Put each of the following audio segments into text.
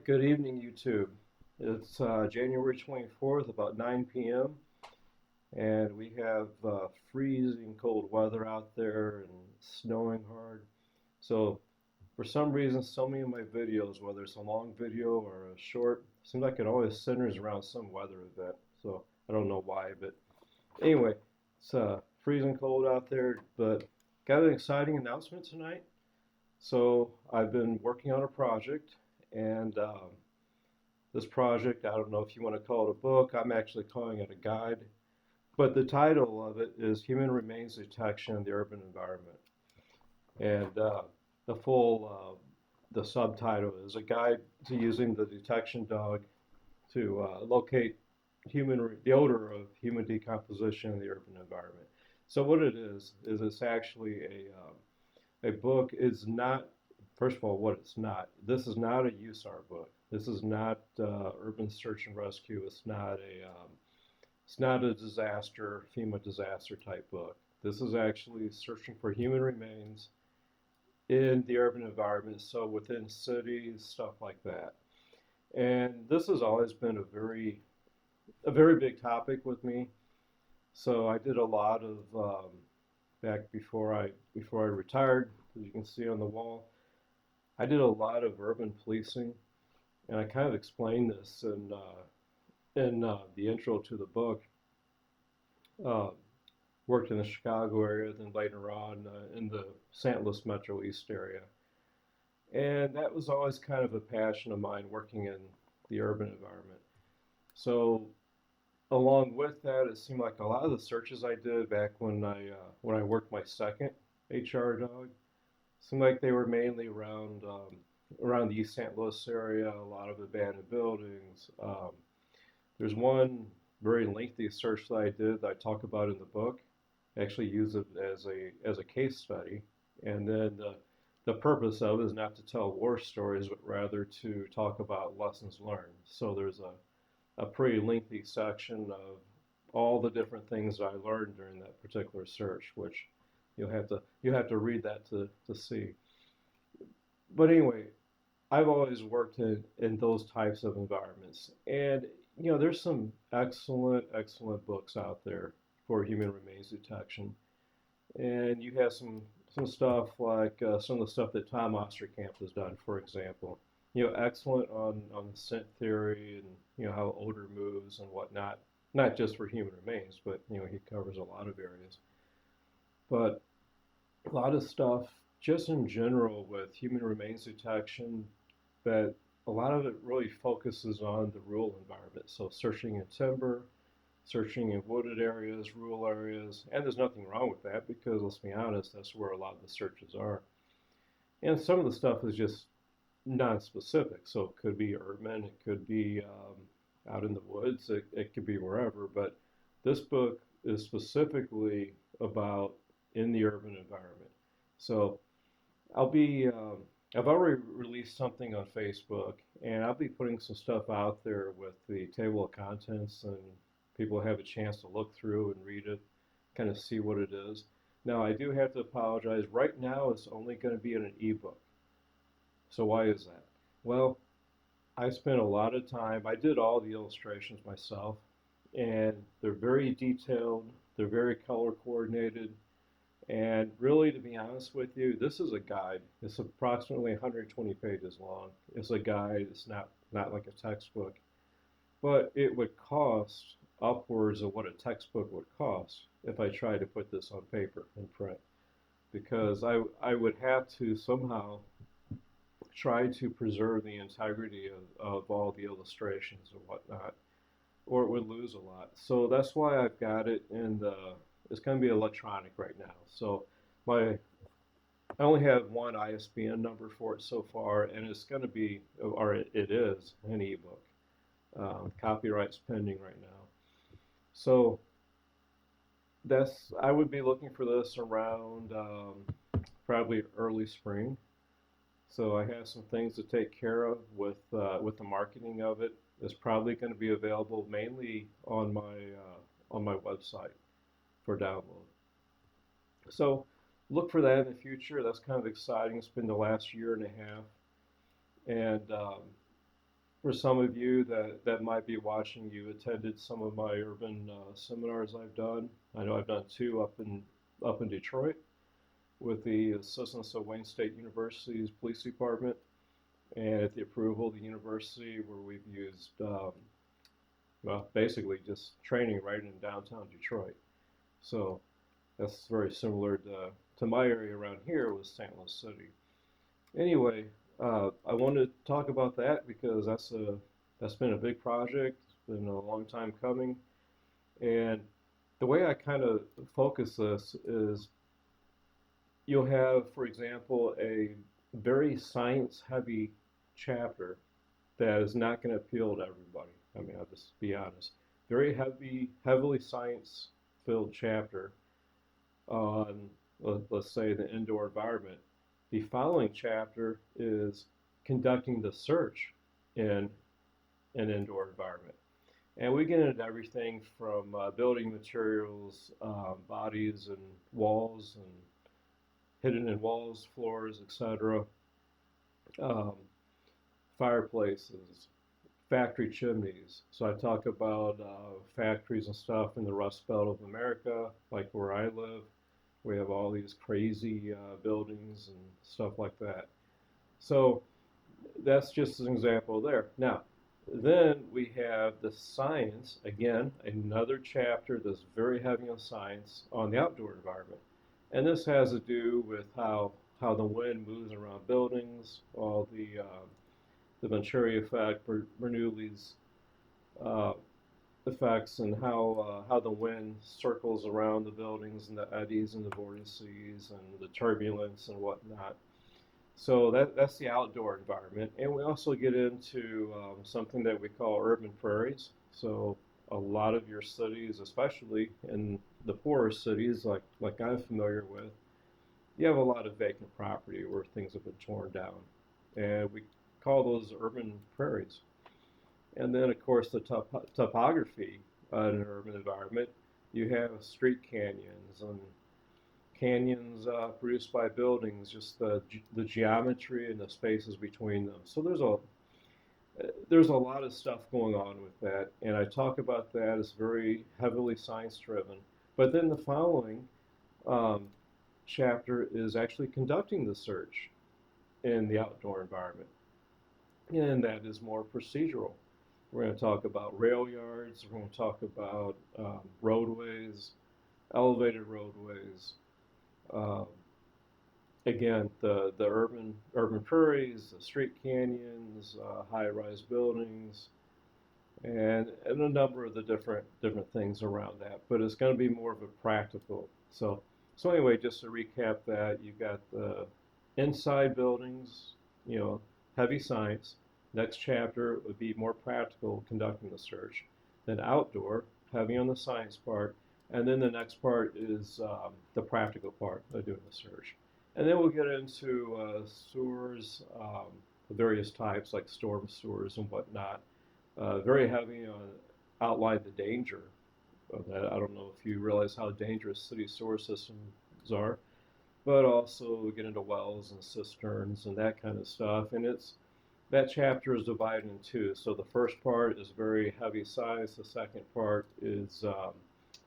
Good evening, YouTube. It's January 24th, about 9 p.m., and we have freezing cold weather out there and snowing hard. So, for some reason, so many of my videos, whether it's a long video or a short, seems like it always centers around some weather event. So, I don't know why, but anyway, it's freezing cold out there, but got an exciting announcement tonight. So, I've been working on a project, and this project, I don't know if you want to call it a book, I'm actually calling it a guide, but the title of it is Human Remains Detection in the Urban Environment. And the subtitle is a guide to using the detection dog to locate the odor of human decomposition in the urban environment. So what it is it's actually a book. Is not, first of all, what it's not. This is not a USAR book. This is not urban search and rescue. It's not a disaster, FEMA disaster type book. This is actually searching for human remains in the urban environment, so within cities, stuff like that. And this has always been a very big topic with me. So I did a lot of back before I retired, as you can see on the wall. I did a lot of urban policing, and I kind of explained this in the intro to the book. Uh, Worked in the Chicago area, then later on in the St. Louis Metro East area. And that was always kind of a passion of mine, working in the urban environment. So along with that, it seemed like a lot of the searches I did back when I worked my second HR dog seemed like they were mainly around the East St. Louis area, a lot of abandoned buildings. There's one very lengthy search that I did that I talk about in the book. I actually use it as a case study, and then the purpose of it is not to tell war stories, but rather to talk about lessons learned. So there's a pretty lengthy section of all the different things that I learned during that particular search, which you have to read that to see. But anyway, I've always worked in those types of environments, and there's some excellent books out there for human remains detection, and you have some stuff like some of the stuff that Tom Osterkamp has done, for example. Excellent on scent theory and how odor moves and whatnot. Not just for human remains, but he covers a lot of areas. But a lot of stuff just in general with human remains detection, that a lot of it really focuses on the rural environment. So searching in timber, searching in wooded areas, rural areas, and there's nothing wrong with that because let's be honest, that's where a lot of the searches are. And some of the stuff is just non-specific, so it could be urban, it could be out in the woods, it could be wherever. But this book is specifically about in the urban environment. So I'll be I've already released something on Facebook, and I'll be putting some stuff out there with the table of contents, and people have a chance to look through and read it, kind of see what it is. Now, I do have to apologize. Right now, it's only going to be in an ebook. So why is that? Well, I spent a lot of time. I did all the illustrations myself, and they're very detailed. They're very color coordinated. And really, to be honest with you, this is a guide. It's approximately 120 pages long. It's a guide. It's not like a textbook. But it would cost upwards of what a textbook would cost if I tried to put this on paper and print. Because I would have to somehow try to preserve the integrity of all the illustrations and whatnot, or it would lose a lot. So that's why I've got it in it's going to be electronic right now. So I only have one ISBN number for it so far, and it's going to be, or it is, an ebook. Copyright's pending right now. So I would be looking for this around probably early spring. So I have some things to take care of with the marketing of it. It's probably going to be available mainly on my website for download. So look for that in the future. That's kind of exciting. It's been the last year and a half, and for some of you that might be watching, you attended some of my urban seminars I've done. I know I've done two up in Detroit with the assistance of Wayne State University's police department, and at the approval of the university, where we've used well, basically just training right in downtown Detroit. So that's very similar to my area around here with St. Louis City. Anyway, I wanted to talk about that because that's been a big project. It's been a long time coming, and the way I kind of focus this is you'll have, for example, a very science-heavy chapter that is not going to appeal to everybody. I mean, I'll just be honest. Very heavily science-filled chapter on, let's say, the indoor environment. The following chapter is conducting the search in an indoor environment. And we get into everything from building materials, bodies and walls, and hidden in walls, floors, etc., um, fireplaces, factory chimneys. So I talk about factories and stuff in the Rust Belt of America, like where I live. We have all these crazy buildings and stuff like that. So that's just an example there. Now, then we have the science, again, another chapter that's very heavy on science on the outdoor environment. And this has to do with how the wind moves around buildings, all the Venturi effect, Bernoulli's uh, effects, and how the wind circles around the buildings and the eddies and the vortices and the turbulence and whatnot. So that's the outdoor environment, and we also get into something that we call urban prairies. So a lot of your cities, especially in the poorer cities, like I'm familiar with, you have a lot of vacant property where things have been torn down, and we call those urban prairies. And then, of course, the topography in an urban environment, you have street canyons and canyons produced by buildings, just the geometry and the spaces between them. So there's a lot of stuff going on with that, and I talk about that as very heavily science driven. But then the following um, chapter is actually conducting the search in the outdoor environment, and that is more procedural. We're going to talk about rail yards. We're going to talk about roadways, elevated roadways. Um, Again, the urban prairies, the street canyons, high-rise buildings, and a number of the different things around that. But it's going to be more of a practical. So anyway, just to recap that, you've got the inside buildings, heavy science. Next chapter would be more practical, conducting the search. Then outdoor, heavy on the science part, and then the next part is the practical part of doing the search. And then we'll get into sewers, various types like storm sewers and whatnot. Very heavy on outline the danger of that. I don't know if you realize how dangerous city sewer systems are, but also we get into wells and cisterns and that kind of stuff. And that chapter is divided in two. So the first part is very heavy science. The second part is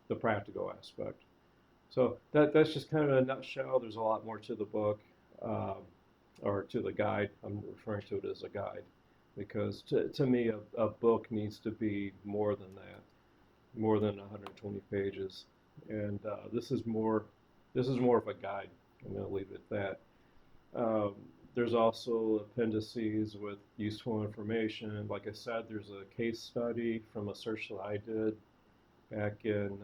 the practical aspect. So that's just kind of in a nutshell. There's a lot more to the book, um, or to the guide. I'm referring to it as a guide because to me, a book needs to be more than that, more than 120 pages. And this is more of a guide. I'm going to leave it at that. Um, there's also appendices with useful information. Like I said, there's a case study from a search that I did back in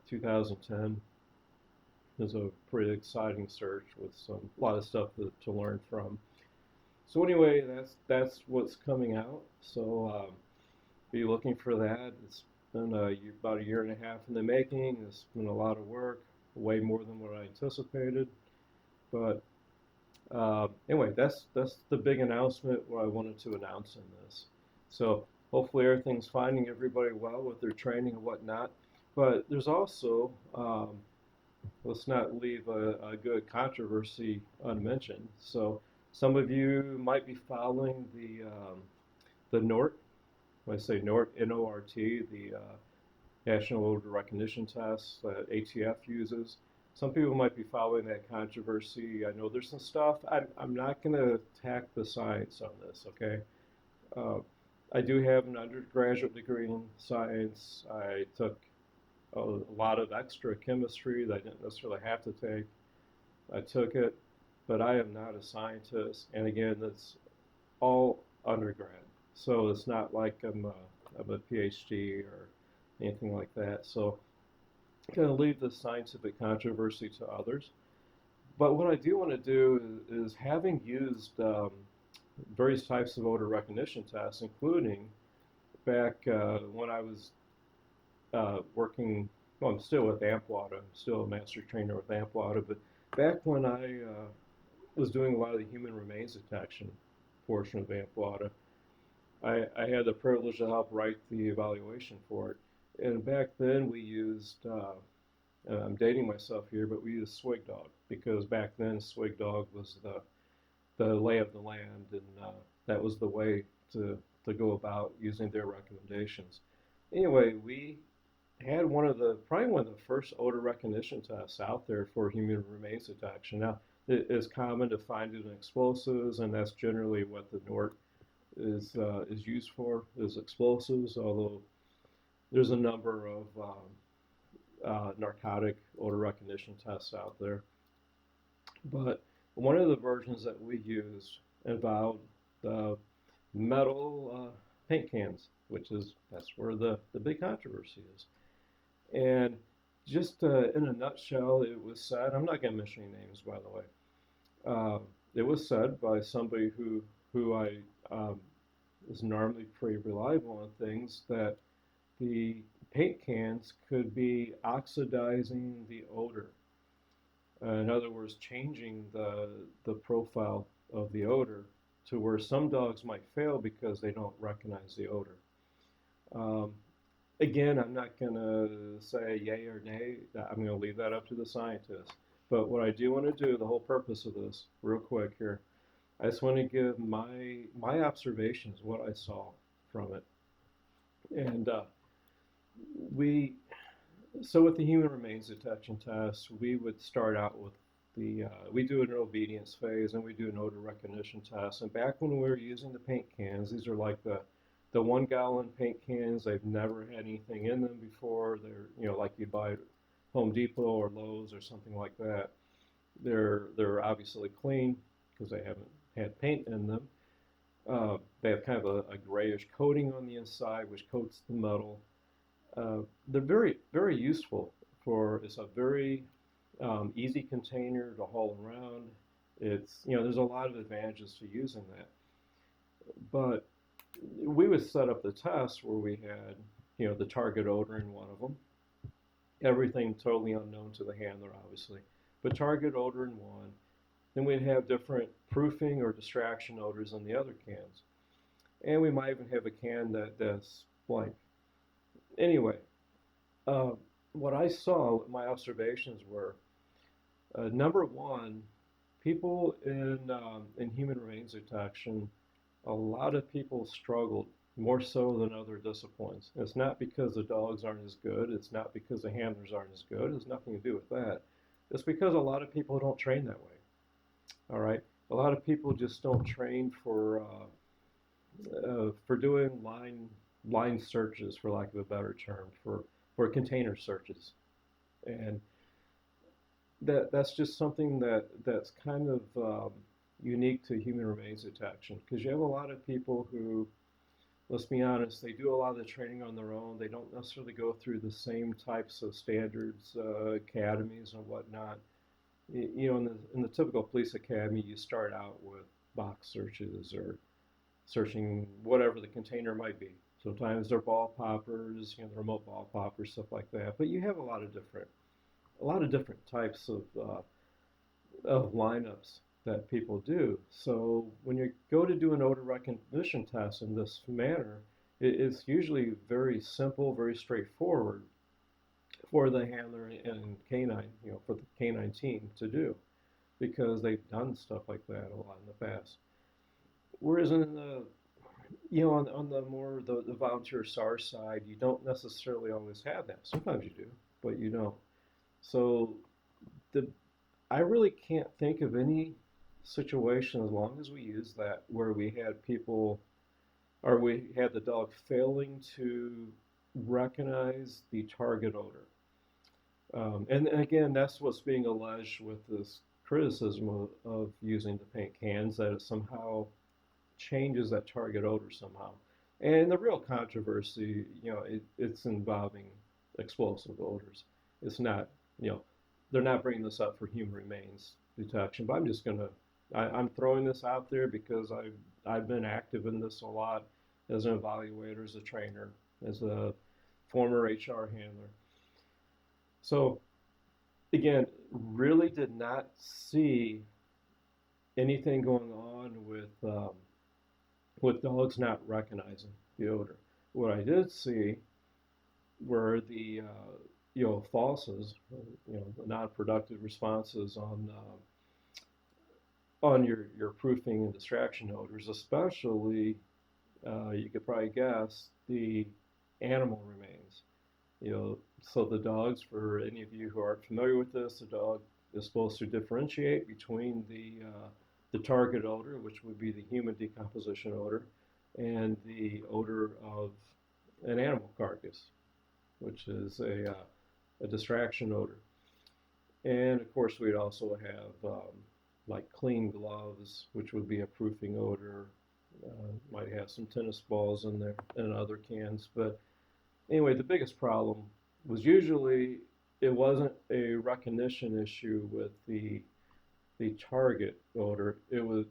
2010. It's a pretty exciting search with a lot of stuff to learn from. So anyway, that's what's coming out. So be looking for that. It's been about a year and a half in the making. It's been a lot of work, way more than what I anticipated. But anyway, that's the big announcement, what I wanted to announce in this. So hopefully everything's finding everybody well with their training and whatnot. But there's also, let's not leave a good controversy unmentioned. So some of you might be following the NORT, when I say NORT, N-O-R-T, the National Odor Recognition Test that ATF uses. Some people might be following that controversy. I know there's some stuff. I'm not going to attack the science on this, okay? Uh, I do have an undergraduate degree in science. I took a lot of extra chemistry that I didn't necessarily have to take. I took it, but I am not a scientist. And again, that's all undergrad. So it's not like I'm a PhD or anything like that. So I'm going to leave the scientific controversy to others. But what I do want to do is having used various types of odor recognition tests, including back when I was working, well, I'm still with Amplata, I'm still a master trainer with Amplata, but back when I was doing a lot of the human remains detection portion of Amplata, I had the privilege to help write the evaluation for it. And back then we used, I'm dating myself here, but we used Swig Dog because back then Swig Dog was the lay of the land, and that was the way to go about using their recommendations. Anyway, we had probably one of the first odor recognition tests out there for human remains detection. Now, it is common to find it in explosives, and that's generally what the NORT is used for, is explosives, although there's a number of narcotic odor recognition tests out there. But one of the versions that we used involved metal paint cans, that's where the big controversy is. And just in a nutshell, it was said, I'm not going to mention any names, by the way. It was said by somebody who I is normally pretty reliable on things, that the paint cans could be oxidizing the odor. In other words, changing the profile of the odor to where some dogs might fail because they don't recognize the odor. Again, I'm not going to say yay or nay. I'm going to leave that up to the scientists. But what I do want to do, the whole purpose of this, real quick here, I just want to give my observations, what I saw from it. And so with the human remains detection test, we would start out with we do an obedience phase, and we do an odor recognition test. And back when we were using the paint cans, these are like the 1 gallon paint cans. They've never had anything in them before. They're, like you'd buy at Home Depot or Lowe's or something like that. They're obviously clean because they haven't had paint in them. They have kind of a grayish coating on the inside, which coats the metal. They're very, very useful it's a very easy container to haul around. There's a lot of advantages to using that. But we would set up the test where we had, the target odor in one of them. Everything totally unknown to the handler, obviously, but target odor in one. Then we'd have different proofing or distraction odors in the other cans. And we might even have a can that's blank. Anyway, what I saw, my observations were, number one, people in human remains detection, a lot of people struggled more so than other disciplines. It's not because the dogs aren't as good. It's not because the handlers aren't as good. It has nothing to do with that. It's because a lot of people don't train that way. All right, a lot of people just don't train for doing line searches, for lack of a better term, for container searches, and that's just something that's kind of unique to human remains detection, because you have a lot of people who, let's be honest, they do a lot of the training on their own. They don't necessarily go through the same types of standards, academies and whatnot. In the typical police academy, you start out with box searches or searching whatever the container might be. Sometimes they're ball poppers, the remote ball poppers, stuff like that. But you have a lot of different types of lineups that people do. So when you go to do an odor recognition test in this manner, it's usually very simple, very straightforward for the handler and canine, for the canine team to do, because they've done stuff like that a lot in the past. Whereas in On the more the volunteer SAR side, you don't necessarily always have that. Sometimes you do, but you don't. So the I really can't think of any situation, as long as we use that, where we had people or we had the dog failing to recognize the target odor. And again, that's what's being alleged with this criticism of using the paint cans, that it somehow changes that target odor somehow. And the real controversy, it's involving explosive odors. It's not, you know, they're not bringing this up for human remains detection, but I'm throwing this out there because I've been active in this a lot as an evaluator, as a trainer, as a former HR handler. So again, really did not see anything going on with dogs not recognizing the odor. What I did see were the falses, the non-productive responses on your proofing and distraction odors, especially you could probably guess the animal remains. So the dogs, for any of you who aren't familiar with this, the dog is supposed to differentiate between the target odor, which would be the human decomposition odor, and the odor of an animal carcass, which is a distraction odor. And of course, we'd also have like clean gloves, which would be a proofing odor. Might have some tennis balls in there and other cans. But anyway, the biggest problem was usually it wasn't a recognition issue with the target odor. It was,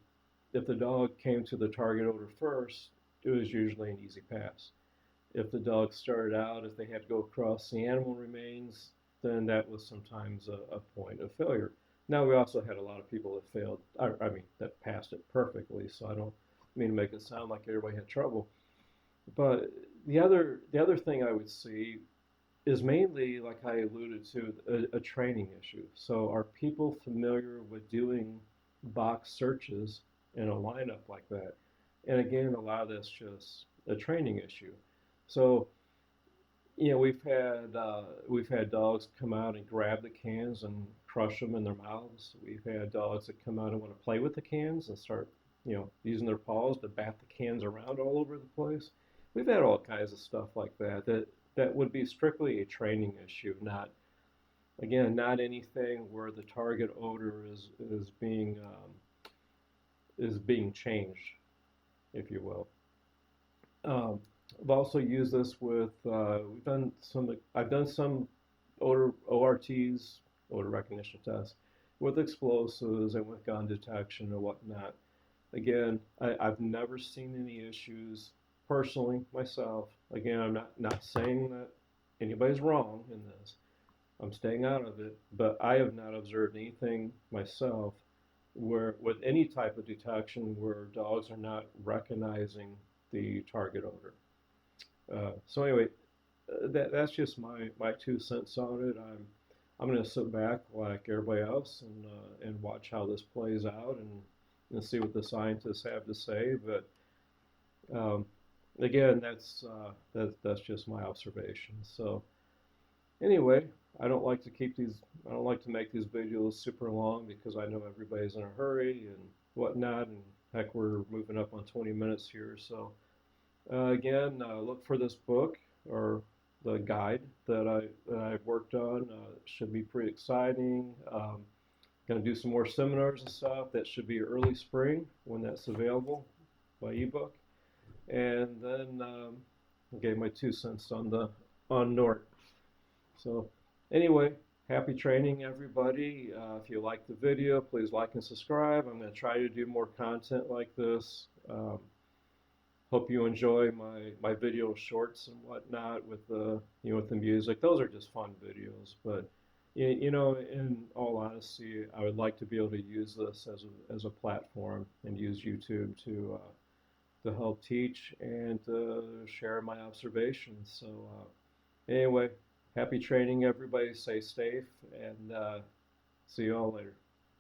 if the dog came to the target odor first, it was usually an easy pass. If the dog started out, if they had to go across the animal remains, then that was sometimes a point of failure. Now, we also had a lot of people that failed, I mean, that passed it perfectly, so I don't mean to make it sound like everybody had trouble. But the other thing I would see is mainly, like I alluded to, a training issue. So are people familiar with doing box searches in a lineup like that? And again, a lot of that's just a training issue. So we've had dogs come out and grab the cans and crush them in their mouths. We've had dogs that come out and want to play with the cans and start using their paws to bat the cans around all over the place. We've had all kinds of stuff like that would be strictly a training issue, not anything where the target odor is being changed, if you will. I've also used this with I've done some odor ORTs, odor recognition tests, with explosives and with gun detection and whatnot. Again, I've never seen any issues personally myself. Again, I'm not saying that anybody's wrong in this. I'm staying out of it, but I have not observed anything myself where with any type of detection where dogs are not recognizing the target odor. So anyway, that's just my 2 cents on it. I'm going to sit back like everybody else and watch how this plays out and see what the scientists have to say. But again, that's just my observation. So anyway, I don't like to make these videos super long because I know everybody's in a hurry and whatnot. And heck, we're moving up on 20 minutes here. So again, look for this book or the guide that I've worked on. It should be pretty exciting. Going to do some more seminars and stuff. That should be early spring when that's available by ebook. And then I gave my 2 cents on NORT. So anyway, happy training, everybody. If you like the video, please like and subscribe. I'm going to try to do more content like this. Hope you enjoy my video shorts and whatnot with the music. Those are just fun videos, but in all honesty, I would like to be able to use this as a platform and use YouTube to help teach and to share my observations. So anyway, happy training, everybody. Stay safe, and see you all later.